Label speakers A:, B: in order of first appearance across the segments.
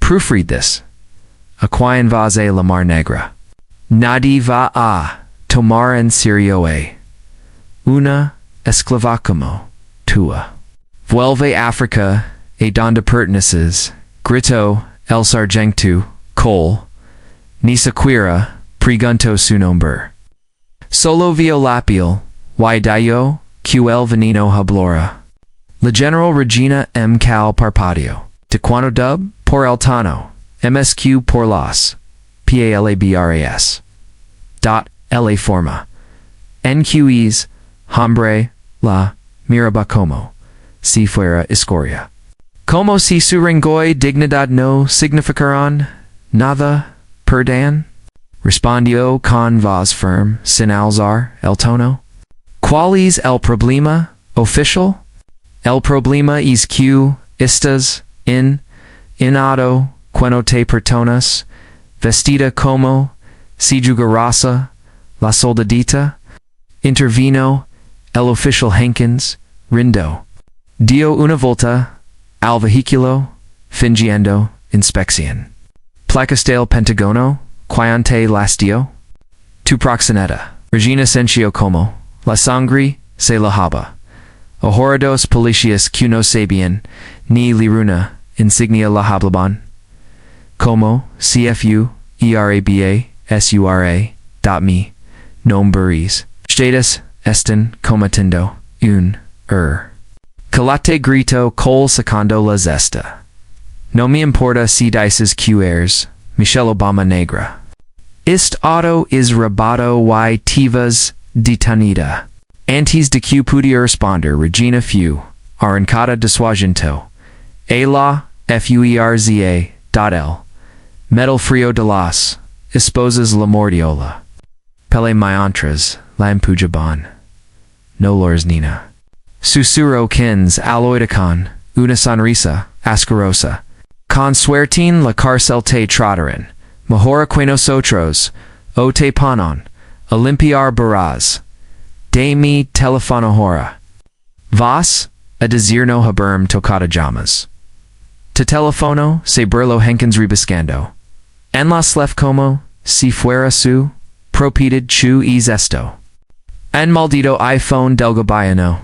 A: Proofread this. Aquayan vase la mar negra. Nadi va a tomar en serio una esclava como tua. Vuelve Africa e donde perteneces, grito el sargento, col, ni sequira, pregunto su nombre. Solo violapil, y dayo, ql veneno hablora. La General Regina M. Cal Parpadio. De quando dub, por el tano, msq por las, palabras. Dot, la forma. nqes, hombre, la, miraba como, si fuera escoria. Como si su rengoy dignidad no significaran nada, perdan? Respondió con voz firme, sin alzar el tono. ¿Cuál es el problema, oficial? El problema es que estás inado cuando te personas, vestida como si jugarasa la soldadita. Intervino el oficial Hankins, rindo. Dio una volta al vehículo, fingiendo inspección. Placas del Pentagono, quiante las dio. Tu proxeneta, Regina sencio como, la sangre se la haba. Ohorados policias que no sabían, ni liruna, insignia la hablaban. Como, CFU, ERABA, SURA, dot me, nombres, status, esten, comatiendo, Calate grito col sacando la zesta. No me importa si dices QRs, Michelle Obama negra. Ist auto is rabado y tivas detenida. Antes de que pudiera responder Regina Few, arrancada de su asiento. La, fuerza, dot el. Metal frío de las, esposas la mordiola. Pele mientras, la empujaban. No lors nina. Susuro kins aloidicon, una sonrisa, asquerosa. Con suertin la cárcel te trataron. Mejor que nosotros, o te ponon, a limpiar barras. De mi teléfono hora. Vas, a decir no haberm tocado llamas. Te telefono, se burlo Henkins rebuscando. En la slef como, si fuera su, propedid chu es esto. En maldito iPhone del gobierno.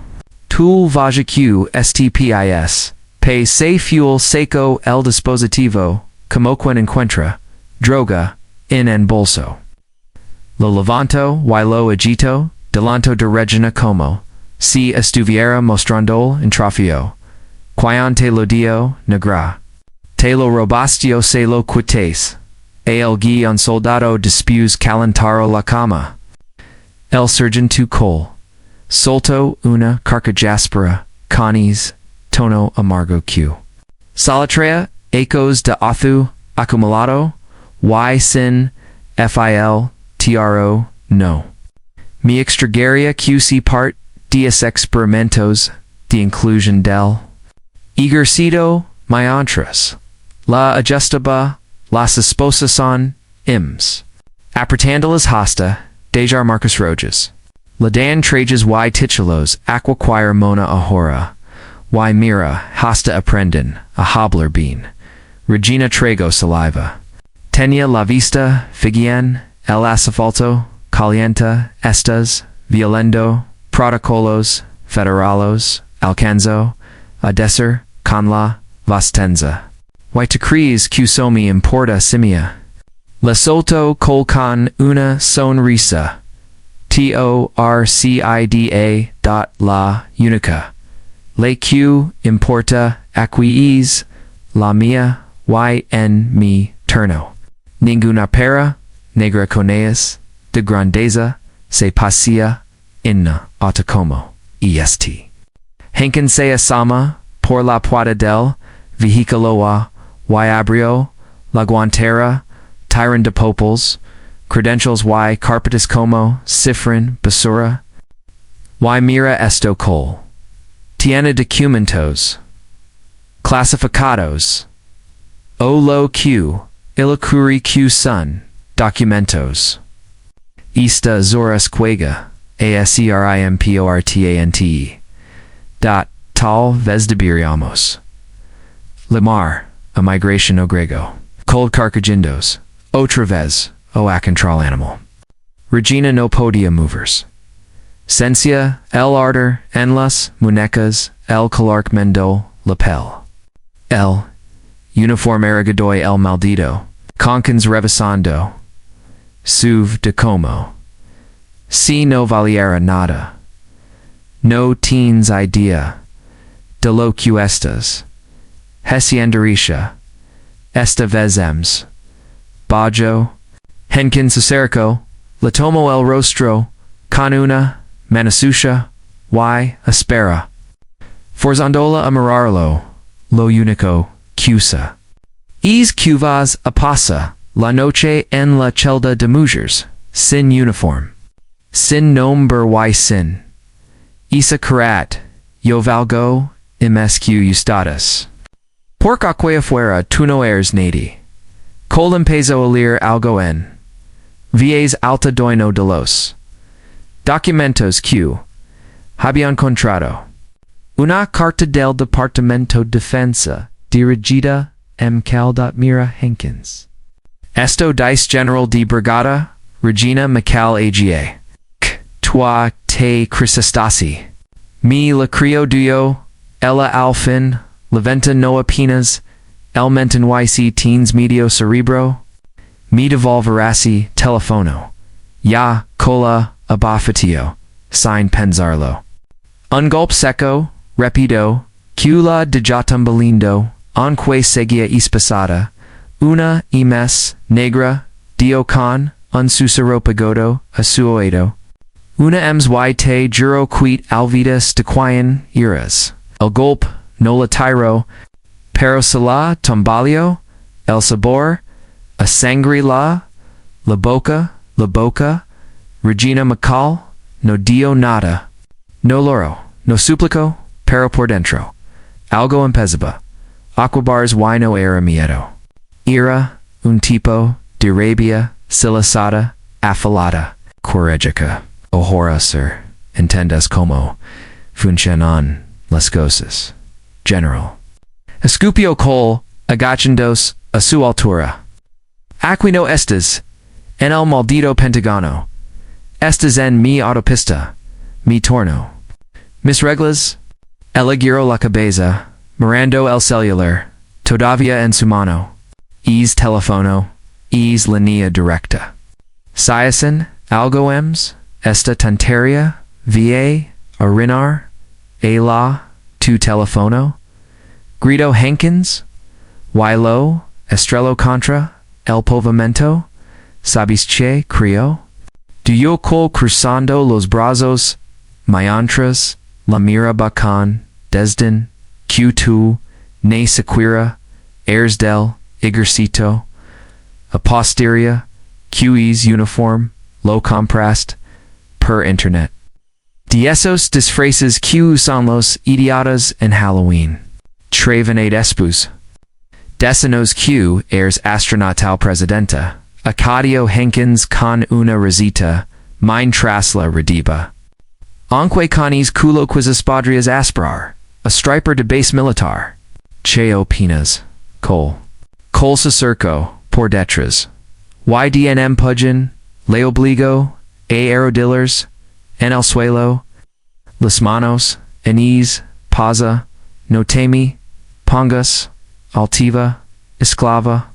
A: Tool vaja q stpis. Pay se fuel seco el dispositivo, como quien encuentra, droga, en bolso. Lo levanto, y lo agito, delanto de Regina como, si estuviera mostrando en trafio. Quian te lo dio, negra. Te lo robastio se lo quites. El guion soldado dispus calentaro la cama. El sargento col. Solto una carcajaspera, canis, tono amargo q. Solitrea, ecos de athu, acumulado, y sin, fil, tro, no. Mi extragaria qc part, dias experimentos, de inclusion del. Ejercito, mientras. La ajustaba, las esposas son, ims. Apretándolas hasta, dejar Marcus Rojas. La dan trajes y titulos, aquaquire mona ahora. Y mira, hasta aprenden, a hablar bien. Regina trego saliva. Tenía la vista, figian, el asfalto, calienta, estas, violendo, protocolos, federalos, alcanzo, a deser, con la, vastenza. Y te crees que somi importa simia. Le solto col con una sonrisa. Torcida dot la única. Le Q importa aquies la mía y en mi turno. Ninguna pera, negra coneas, de grandeza, se pasea, inna autocomo, est. Henken se asama, por la puerta del, vehiculoa, y abrió, la guantera, tyrant de poples, credentials y carpetas como, cifrin, basura. Y mira esto col. Tiene documentos. Clasificados. O lo q, ilocuri q sun, documentos. Esta zoras quega, aserimportante. Dot, tal vez debiriamos. Limar, a migration o grego. Cold carcagindos, outra vez, o acontrol animal. Regina no podia movers. Cencia, el ardor, en las muñecas, el calor mendo, lapel. El uniform erigidoi el maldito, concans revisando, suv de como. Si no valiera nada. No teens idea, de lo que estas. Hesienderisha, esta vezems. Bajo, henkin sacerico, la tomo el rostro, con una, manasusha, y aspera. Forzandola amararlo, lo único, cusa. Es cuvas apasa, la noche en la celda de mujeres, sin uniform. Sin nombre y sin. Isa carat, yo valgo, imesque ustadas. Porcaque afuera tu no eres nadi. Colum peso alir algo en. Vies alta doino de los. Documentos Q. Habían contrato. Una carta del Departamento Defensa dirigida Mira Henkins. Esto dice General de Brigada, Regina Macal AGA. Toi te Crisistasi. Mi la crio duo, ella alfin, leventa noa pinas, elmentan yc teens medio cerebro. Mi devolverasi telefono. Ya, cola, abafatio, sign penzarlo. Ungulp seco, repido, cula digitambolindo, anque seguia ispasada, una imes, negra, diocon, unsusero pagodo, asuoedo. Una ems y te juro quit alvidas dequian iras. El golpe, no la tiro, pero sala tombalio, el sabor, a sangre la boca, Regina Macal, no dio nada. No loro, no suplico, pero por dentro. Algo empezaba. Aquabars y no era miedo. Ira, un tipo, de rabia, silicada, afilada, corregica. Ojora sir, entendas como funcionan las cosas. General. Escupio col, agachandos, a su altura. Aquino estas, en el maldito pentagano. Estas en mi autopista, mi torno. Mis reglas, elegiro la cabeza, mirando el celular, todavía en su mano. Es telefono, es línea directa. Siasen, algo ems, esta tonteria, va, orinar, la, tu telefono. Grito Henkins, Wilo, Estrello contra, el povimento, sabis che, crio. Do yo col cruzando los brazos, mayantras, la mira bacan, desden, q2, ne sequira, airs del, egercito, a posteria, QE's uniform, low comprast, per internet. Diesos disfraces Q son los idiotas en Halloween. Travenate espus. Decinos Q airs astronautal presidenta. Acadio Henkins con una risita, mine trasla rediba. Anque canis culo quizespadrias asprar, a striper de base militar. Cheo pinas, col. Col circo, por detrás. YDNM pudgin, le obligo, a aerodillers, en el suelo, las manos, enes, paza, notemi, pongas, altiva, esclava,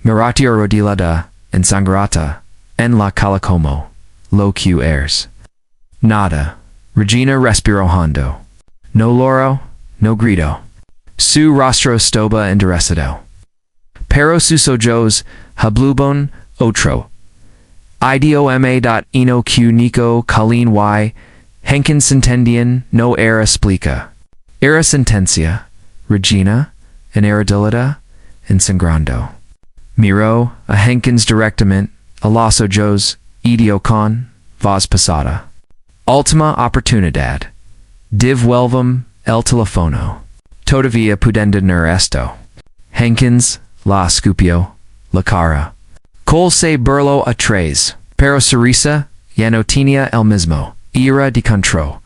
A: miratio rodilada, ensangrata, en la calacomo, lo q airs. Nada, Regina respiro hondo. No loro, no grito. Su rostro stoba enderecido. Pero sus ojos, hablubon, otro. Idoma. Q Nico Colleen Y. Henkin Sentendian no era explica. Era sentencia. Regina. En erodilida. Ensangrando. Miro. A Henkins directament. A los ojos. Idiocon. Voz pasada. Ultima oportunidad. Div vuelvum. El telefono. Todavía pudendener esto. Henkins. La Scupio. La cara. Col se burlo a tres, pero cerisa, ya no tenía el mismo, ira de contro.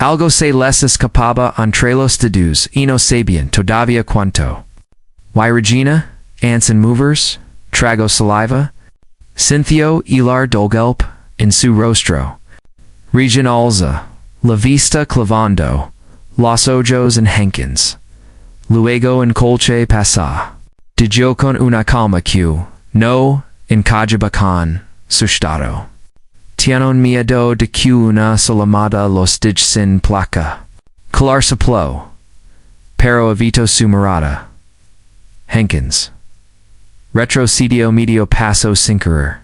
A: Algo se les escapaba entre los dedos y no sabían todavía cuánto. Why Regina? Ants and movers, trago saliva, Cynthio ilar dolgelp, in su rostro. Region alza, la vista clavando, los ojos and Henkins. Luego en colche pasa. Dijo con una calma que, no, en cajabacan, sustado. Tianon miedo de que una solamada los dig sin placa. Calar saplo. Pero evito su mirada. Henkins. Retrocidio medio paso sincerer.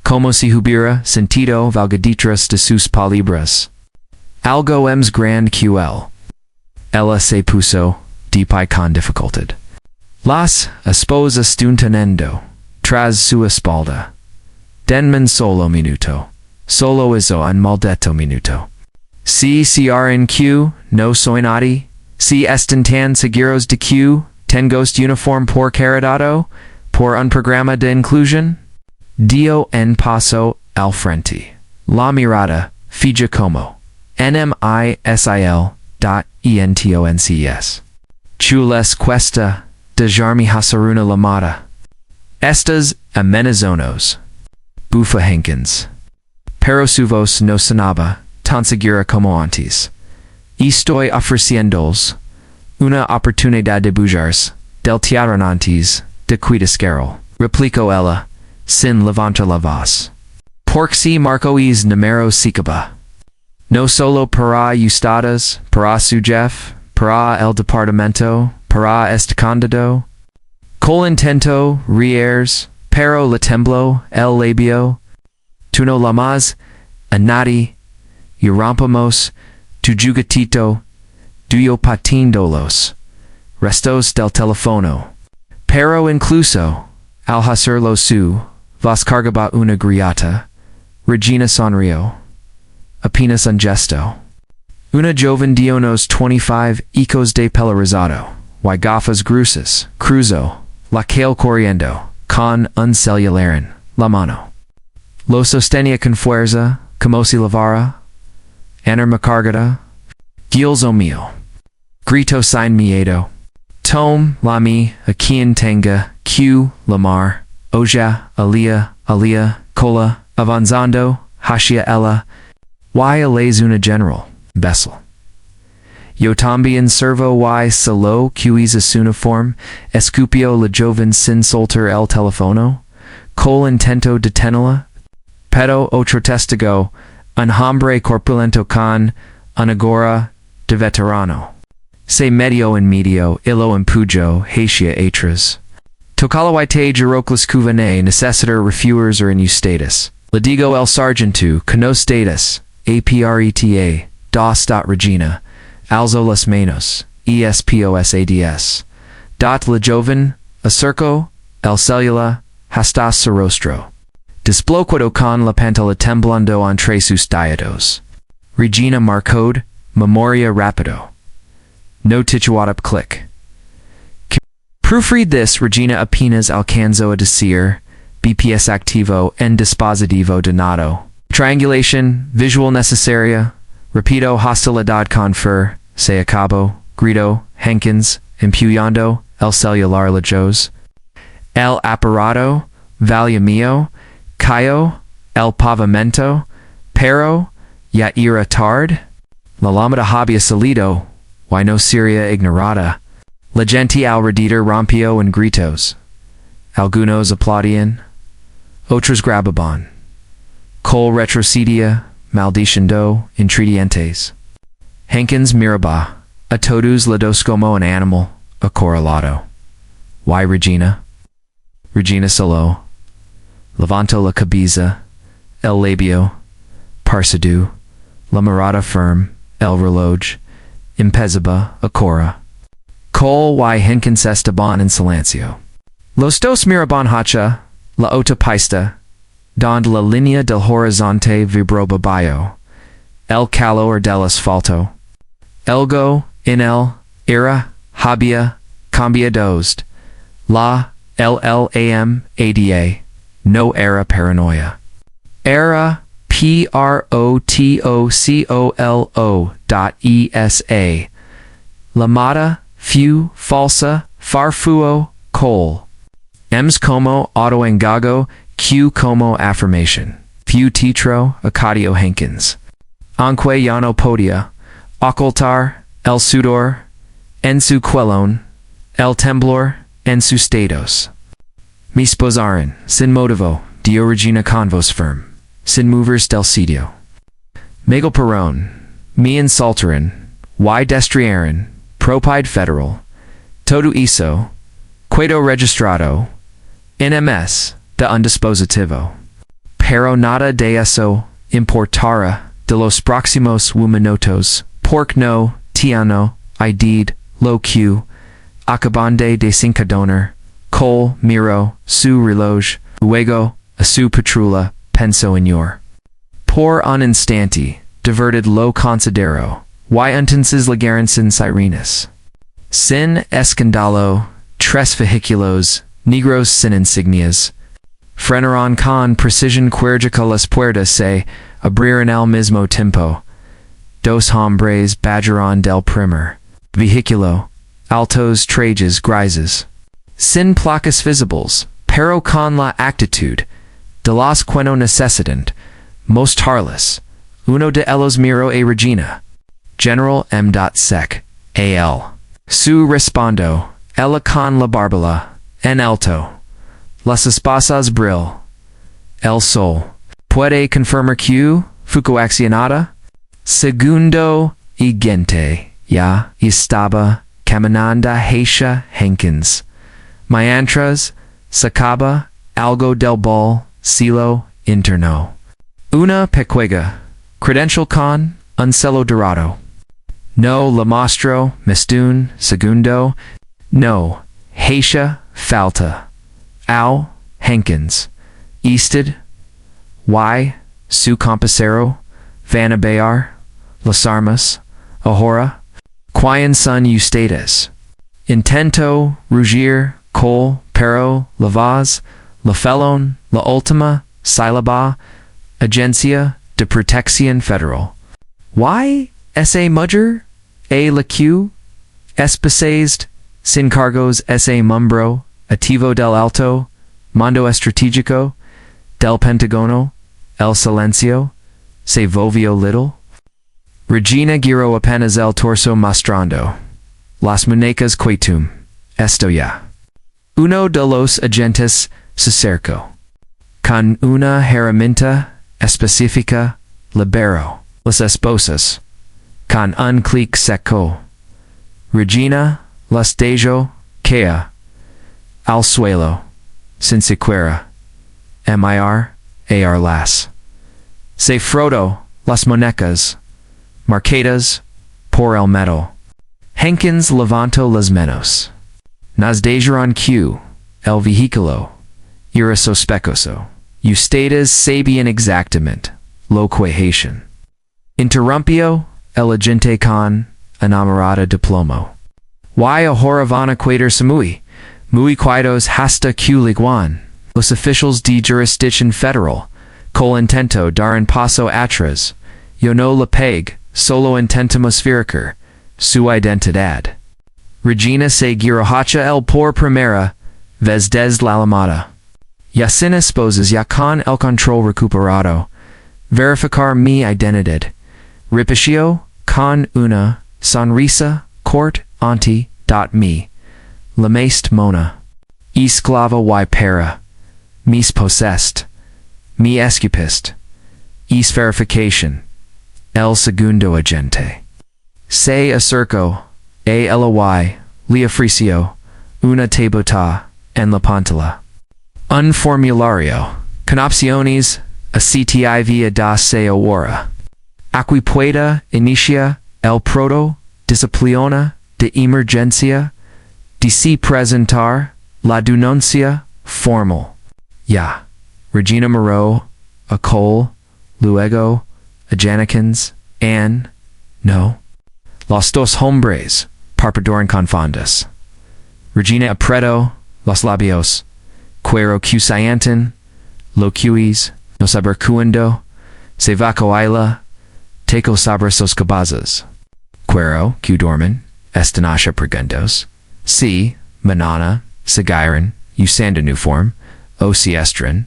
A: Como si hubiera sentido valgaditras de sus palabras. Algo ems grand QL. Ella se puso, deepy con dificultad. Las esposas tuntanendo, tras su espalda. Denman solo minuto. Solo iso un maldito minuto. Si CRNQ, no soy nadie. Si están tan seguros de que, tengost uniform por caridado, por un programa de inclusión. Dio en paso al frente. La mirada, fija como. NMISIL.ENTONCS. Chules cuesta, dejarme hasaruna lamada. Estas amenazonos. Bufa Henkins. Pero suvos no sanaba, tan segura como antes. Estoy ofreciéndoles una oportunidad de bujarse, del teatro antes, de cuidascarol. Replicó ella, sin levantar la voz. Porque marco es numero sicaba. No solo para ustedes, para su jefe, para el departamento, para este condado. Col intento, rieres, pero le tembló el labio. Tu no lamas, a nadie, y rompamos, tu jugatito, duyo patin dolos, restos del teléfono. Pero incluso, al hacerlo su, vas cargaba una griata, Regina sonrió. Apenas un gesto. Una joven de unos 25 ecos de pelo rizado, y gafas gruesas, cruzo, la calle corriendo, con un celular en la mano. Lo sostenía con fuerza, como si lavara, enerma cargada, gilzo mío. Grito sin miedo. Tom, la mi, a quien tenga, Q, lamar, oja, alia, cola, avanzando, hashia ella, y ales una general, Bessel. Yo también servo y solo quis uniform, escupio la joven sin soltar el teléfono, col intento detenerla, pero otro testigo, un hombre corpulento con una gorra de veterano. Se medio en medio, illo empujo, hacia atrás. Tocalawaite giroclus cuvene necessiter refuers or in eustatus. Le digo el sargentu, canos datus, apreta, dos.regina, alzo las manos, esposads. Dot la joven, acerco, el cellula, hasta su rostro. Desbloqueado con la pantalla temblando entre sus dedos. Regina marcode, memoria rapido. No tituatup click. Proofread this. Regina apenas alcanzó a decir, BPS activo en dispositivo donato. Triangulation, visual necesaria, repito hostilidad confer, se acabo, grito, Henkins, empujando, el celular lejos. El aparato, valia mío, cayó, el pavimento, pero, ya era tarde. La lámina había salido, y no sería ignorada. La gente alrededor rompió en gritos. Algunos aplaudían, otros grababan. Col retrocedia, maldiciendo, intridientes. Henkins miraba, a todos lados como un animal, acorralado. Y Regina? Regina solo. Levanto la cabeza, el labio, parsadú, la mirada firme, el reloj, impesiba, acora. Col y Henkins estaban en silencio. Los dos miraban hacia la otra pista, donde la línea del horizonte vibró babayo, el calor del asfalto. Elgo, en el, era, había, cambiados. La, LLAM, ADA, no era paranoia. Era, PROTOCOLO.ESA. Lamada, few, falsa, farfuo, coal. Ems como autoengago, q como affirmation. Fu titro, acadio Hankins. Anque llano podia, ocultar, el sudor, en su quelón, el temblor, en sus stados. Mi sposaron, sin motivo, dio regina convos firm, sin movers del sitio. Megel peron, mi insultaron, y destriaron, propide federal, todo eso, quedo registrado, NMS, de undispositivo. Pero nada de eso importara de los próximos minutos, porque no tiano, idid, lo que, acabande de cincadoner, col, miro, su reloj, luego, a su patrula, penso ignor. Por un instante, diverted lo considero, y entonces llegaron sin sirenas. Sin escandalo, tres vehiculos, negros sin insignias, frenaron con precision quergica las puertas se abrieron al mismo tiempo. Dos hombres bajaron del primer vehiculo, altos trajes grises, sin placas visibles, pero con la actitud de los que no necesitan mostrarles. Uno de ellos miró a Regina. General M. Sec. A.L. Su respondo, ella con la barbala, en alto. Las espasas brill. El sol. Puede confirmar que fue accionada? Segundo y gente, ya estaba caminando hacia Hankins. Mientras sacaba algo del bolsillo interno. Una pequeña credential con un celo dorado. No la mostro, mistun, segundo, no, hacia falta. Au, Hankins. Easted, y, su compasero, van a bear, las armas, ahora, quién son ustedes? Intento, rugir, col, pero, la voz, la felon, la última, sílaba, agencia de protección federal. Y, ese mudger, a la q, espaced, sin cargos ese mumbro, ativo del alto, mando estratégico, del Pentágono, el silencio, se volvió little. Regina giró apenas el torso mostrando. Las muñecas quietum. Esto ya. Uno de los agentes se acercó. Con una herramienta específica, liberó las esposas. Con un clic seco. Regina las dejó caer al suelo, sin siquiera mirar las. Se frotó las muñecas, marcadas por el metal. Hankins levantó las manos. Nos dejaron que el vehículo era sospechoso. Ustedes sabían exactamente lo que hacían. Interrumpió el agente con enamorada diplomo. Y ahora van a quedar muy quietos hasta que liguan. Los oficials de jurisdicción federal, col intento dar un paso atrás, yo no le peg, solo intentamos verificar su identidad. Regina se giró hacia el por primera vez desde la llamada. Ya sin esposas ya con el control recuperado, verificar mi identidad. Repitió con una sonrisa corte ante mi. La maest mona. Esclava y para. Mis possessed. Mi escapist. Es verification. El segundo agente. Se acercó, a LOY, le ofreció, una tabota, en la pantalla. Un formulario, con opciones, a CTIV da se ahora. Aquí pueda inicia el proto, disciplina, de emergencia, de se presentar, la denuncia, formal. Ya. Regina Moreau, a Cole, luego, a Janikins, and, no. Los dos hombres, parpadoran con fondas. Regina apretó los labios, cuero cusayanten, lo cuis, no saber cuando, se vacoaila, teco saber sos cabazas. Cuero, que dormen, estanasha preguntos, si, manana, Sigiron, usando nuform, o siestrin,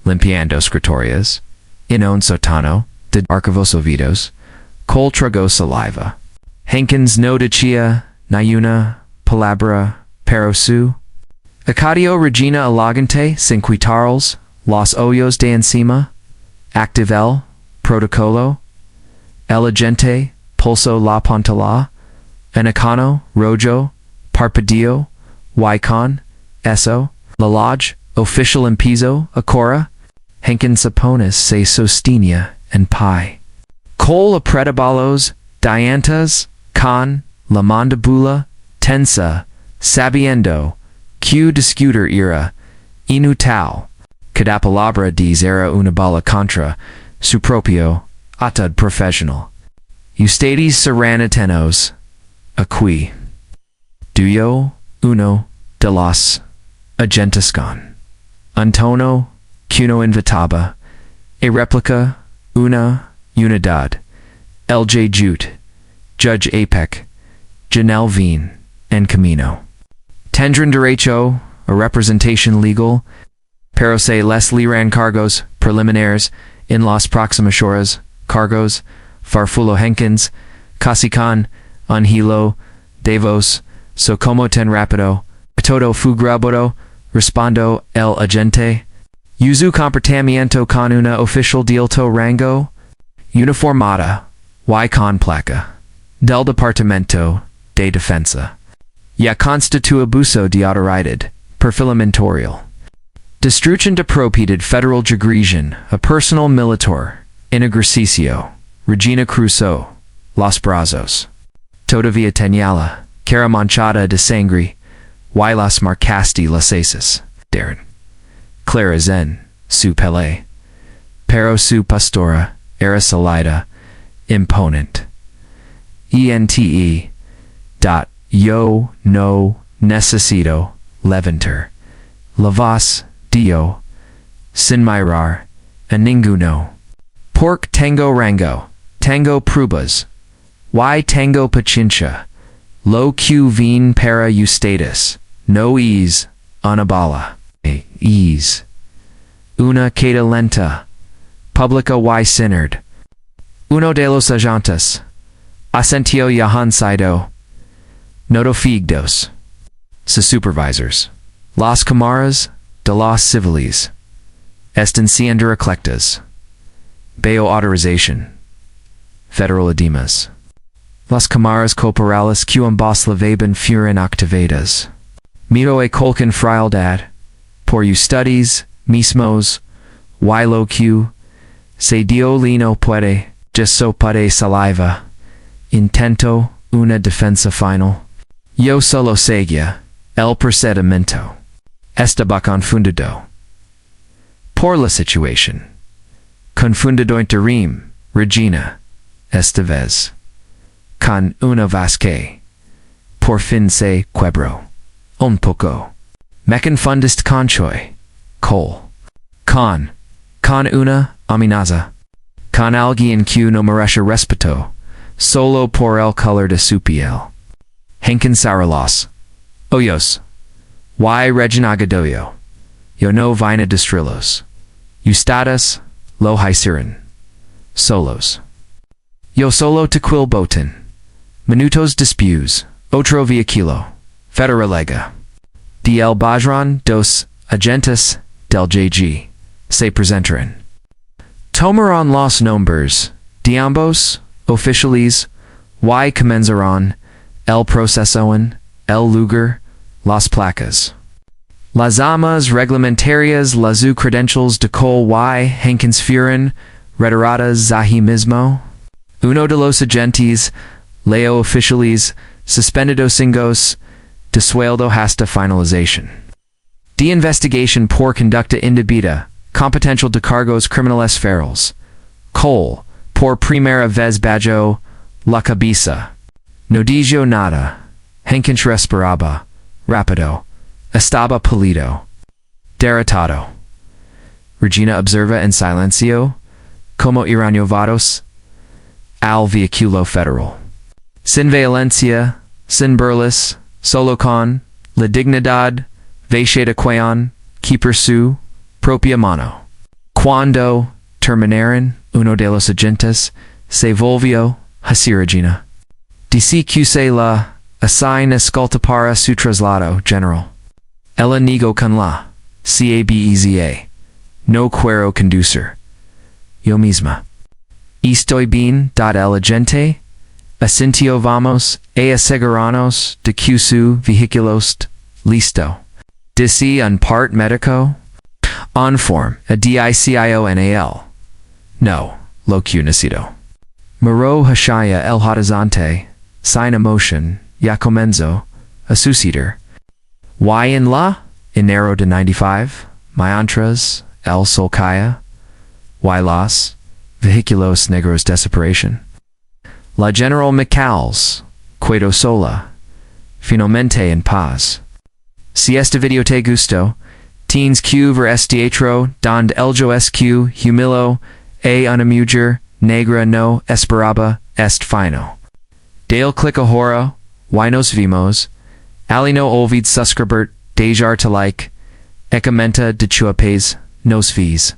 A: limpiando scritorias, in un sotano, de archivos ovidos, col trago saliva. Henkins noticia, niuna, palabra, perosu. Acadio regina elegante, cinquitarles, los hoyos de encima, activel, protocolo, elegante, pulso la pantala, enacano, rojo, parpadio, wycon, eso, lalage, official impizo, acora, Henkin saponis se sostinia, and pi. Col apretabalos, diantas, con, la mandibula, tensa, sabiendo, q discuter era, inutal, cadapalabra dis era una bala contra, su propio, atud professional. Eustates seranitenos, aqui. Duo, uno, de los, agentascon. Antono, cuno invitaba, a replica, una, unidad, LJ Jute, Judge Apec, Janelle Veen, and Camino. Tendrin derecho, a representation legal, pero se les liran cargos, preliminares, in las próximas horas, cargos, farfulo Henkins, casican, angelo, devos, so como ten rapido, todo fu grabodo, respondo el agente, uzu comportamiento con una oficial dielto rango, uniformada, y con placa, del departamento de defensa. Ya constitua abuso de autoridad, perfilamentorial. Destruction de propiedad federal jugresion, a personal militar, in ejercicio, Regina Crusoe, Los Brazos. Todavía tenía cara manchada de sangre, y las marcasti las aces, Darren. Clara Zen, su pele. Pero su pastora, era salida, imponent. Ente. Dot. Yo no necesito levantar. Lavas, dio. Sin mirar, a ninguno. Pork tango rango, tango prubas. Y tango paciencia. Lo q veen para eustatus, no ease, anabala. Ease. Una queda lenta. Publica y sinard. Uno de los agentes. Asentio yahan sido. Notofigdos. Sus supervisors. Las camaras de los civiles. Estanciando eclectas. Beo autorization. Federal edemas. Las camaras corporales que ambos lavaban fueron activadas. Miro a colcan frialdad. Por studies, mismos, y lo que se dio lino puede, gesso puede saliva. Intento, una defensa final. Yo solo seguía, el procedimiento. Estaba confundido. Por la situación. Confundido interim, Regina, esta vez. Con una vasque. Por fin se quebró. Un poco. Me confundiste con Choi. Cole. Con una amenaza. Con alguien que no merece respeto. Solo por el color de su piel. Henkin Saralos. Oyos. Y reginagadoyo. Yo no vina destrilos. Eustatus, lo hicieren. Solos. Yo solo tequil boten. Minutos después. Otro vehículo. Federalega. DL Bajran dos agentes del JG. Se presentaron. Tomaron los nombres. De ambos, oficiales, y comenzaron. El procesoen, el lugar, las placas. Las amas reglamentarias las credentials de col y Henkins fueron retiradas ahí mismo. Uno de los agentes, leo oficiales, suspendido singos, de sueldo hasta finalización. De investigation por conducta indebida, competential de cargos criminales federales. Col, por primera vez bajo la cabeza. No dijo nada. Henkins respiraba. Rapido. Estaba pálido. Derrotado. Regina observa en silencio. Como eran llevados al vehículo federal. Sin violencia, sin burlas, solo con la dignidad, Vesce de quayon, keeper su, propia mano. Quando terminaron uno de los agentes, se volvió hacia Regina. Dice que se la assigna escolta para su traslado general. Ella negó con la cabeza. No quiero conducir. Yo misma. Estoy bien, el agente. Asintió vamos a asegurarnos de que su vehículo listo. Dice un part médico. On form, a dicional. No, lo que necesito. Miró hacia el horizonte, sin emoción, ya comenzó a suceder. Y en la enero de 95, mientras el sol caía, y los vehículos negros desaparecen. La General Micals, quedó sola, finalmente en paz. Si este video te gustó, teens Q ver este teatro, donde ello SQ humilo, a una mujer negra no esperaba est fino. Dale click ahora, y nos vimos, ali no olvid suscribir, dejar to like, ecomenta de chuapes, nos vis.